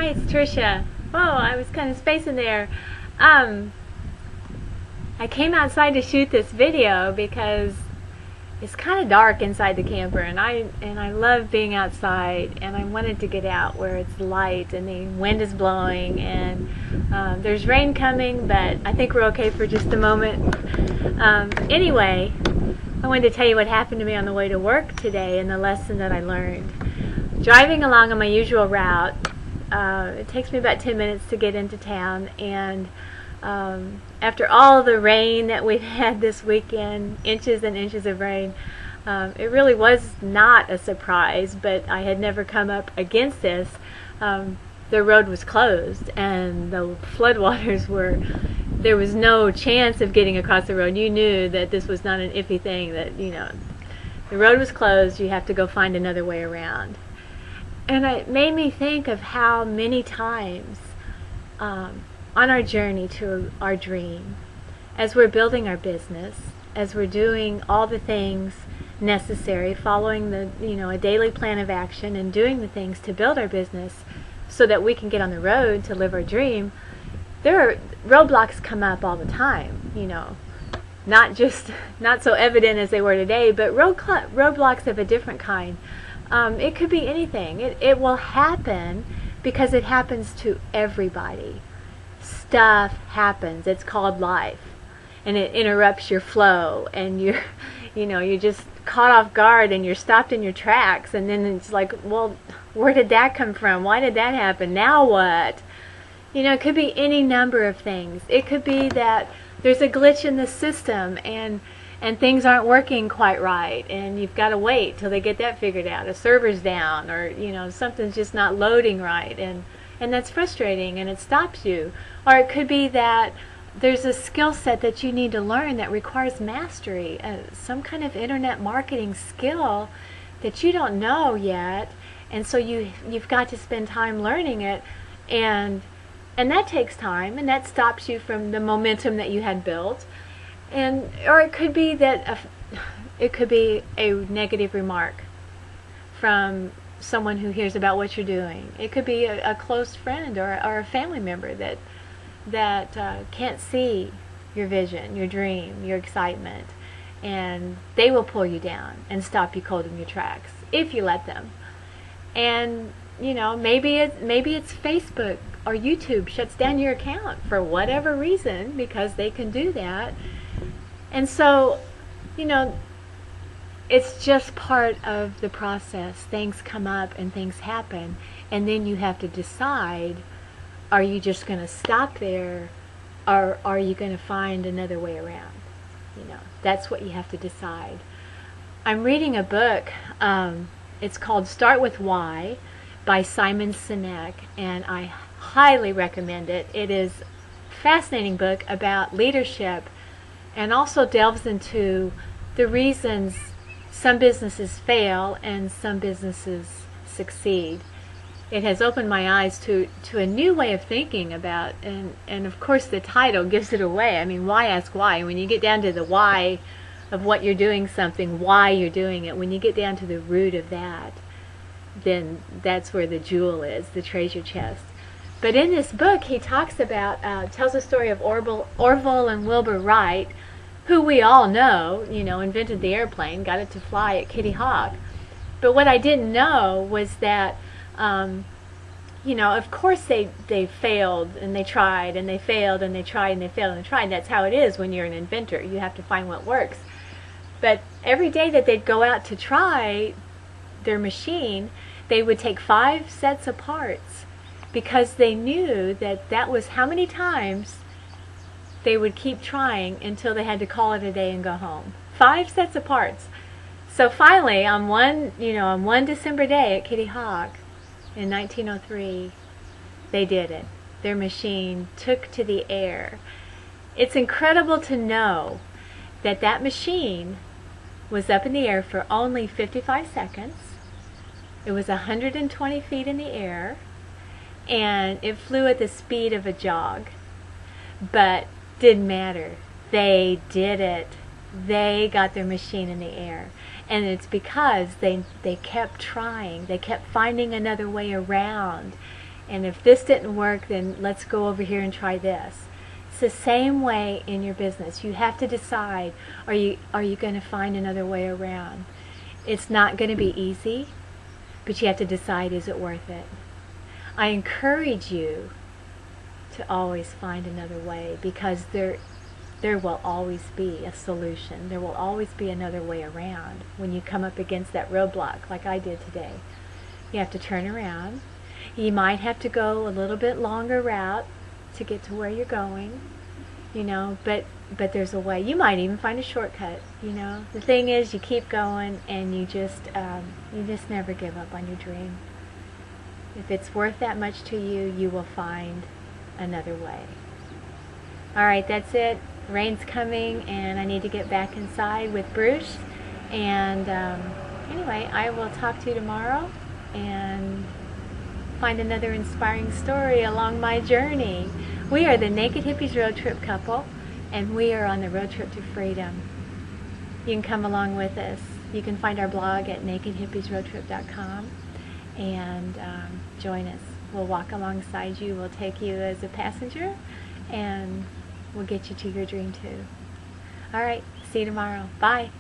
Hi, it's Tricia. Whoa, I was kind of spacing there. I came outside to shoot this video because it's kind of dark inside the camper, and I love being outside, and I wanted to get out where it's light and the wind is blowing, and there's rain coming, but I think we're okay for just a moment. Anyway, I wanted to tell you what happened to me on the way to work today and the lesson that I learned. Driving along on my usual route, it takes me about 10 minutes to get into town, and after all the rain that we've had this weekend, inches and inches of rain, it really was not a surprise, but I had never come up against this. The road was closed, and the floodwaters there was no chance of getting across the road. You knew that this was not an iffy thing, that, the road was closed, you have to go find another way around. And it made me think of how many times on our journey to our dream, as we're building our business, as we're doing all the things necessary, following a daily plan of action and doing the things to build our business so that we can get on the road to live our dream, there are roadblocks come up all the time, not so evident as they were today, but roadblocks of a different kind. It could be anything. It will happen because it happens to everybody. Stuff happens. It's called life, and it interrupts your flow, and you're just caught off guard, and you're stopped in your tracks, and then it's like, well, where did that come from? Why did that happen? Now what? It could be any number of things. It could be that there's a glitch in the system, and things aren't working quite right, and you've got to wait till they get that figured out. A server's down, or something's just not loading right, and that's frustrating, and it stops you. Or it could be that there's a skill set that you need to learn that requires mastery, some kind of internet marketing skill that you don't know yet, and so you've got to spend time learning it, and that takes time, and that stops you from the momentum that you had built. Or it could be that it could be a negative remark from someone who hears about what you're doing. It could be a close friend or a family member that can't see your vision, your dream, your excitement, and they will pull you down and stop you cold in your tracks if you let them. And maybe it's Facebook or YouTube shuts down your account for whatever reason, because they can do that. And so, it's just part of the process. Things come up and things happen, and then you have to decide, are you just going to stop there, or are you going to find another way around? That's what you have to decide. I'm reading a book. It's called Start With Why by Simon Sinek, and I highly recommend it. It is a fascinating book about leadership, and also delves into the reasons some businesses fail and some businesses succeed. It has opened my eyes to a new way of thinking about, and of course the title gives it away. I mean, why ask why? When you get down to the why of what you're doing something, why you're doing it, when you get down to the root of that, then that's where the jewel is, the treasure chest. But in this book, he talks about, tells the story of Orville and Wilbur Wright, who we all know, invented the airplane, got it to fly at Kitty Hawk. But what I didn't know was that, of course they failed, and they tried, and they failed, and they tried, and they failed, and they tried. That's how it is when you're an inventor. You have to find what works. But every day that they'd go out to try their machine, they would take 5 sets of parts, because they knew that was how many times they would keep trying until they had to call it a day and go home. 5 sets of parts. So finally, on one December day at Kitty Hawk in 1903, they did it. Their machine took to the air. It's incredible to know that machine was up in the air for only 55 seconds. It was 120 feet in the air, and it flew at the speed of a jog. But didn't matter. They did it. They got their machine in the air. And it's because they kept trying. They kept finding another way around. And if this didn't work, then let's go over here and try this. It's the same way in your business. You have to decide, are you going to find another way around? It's not going to be easy, but you have to decide, is it worth it? I encourage you to always find another way, because there will always be a solution. There will always be another way around when you come up against that roadblock like I did today. You have to turn around. You might have to go a little bit longer route to get to where you're going, you know, but there's a way. You might even find a shortcut, you know. The thing is, you keep going, and you just never give up on your dream. If it's worth that much to you, you will find another way. All right, that's it. Rain's coming, and I need to get back inside with Bruce. And anyway, I will talk to you tomorrow and find another inspiring story along my journey. We are the Naked Hippies Road Trip couple, and we are on the road trip to freedom. You can come along with us. You can find our blog at nakedhippiesroadtrip.com and join us. We'll walk alongside you. We'll take you as a passenger, and we'll get you to your dream too. All right, see you tomorrow. Bye.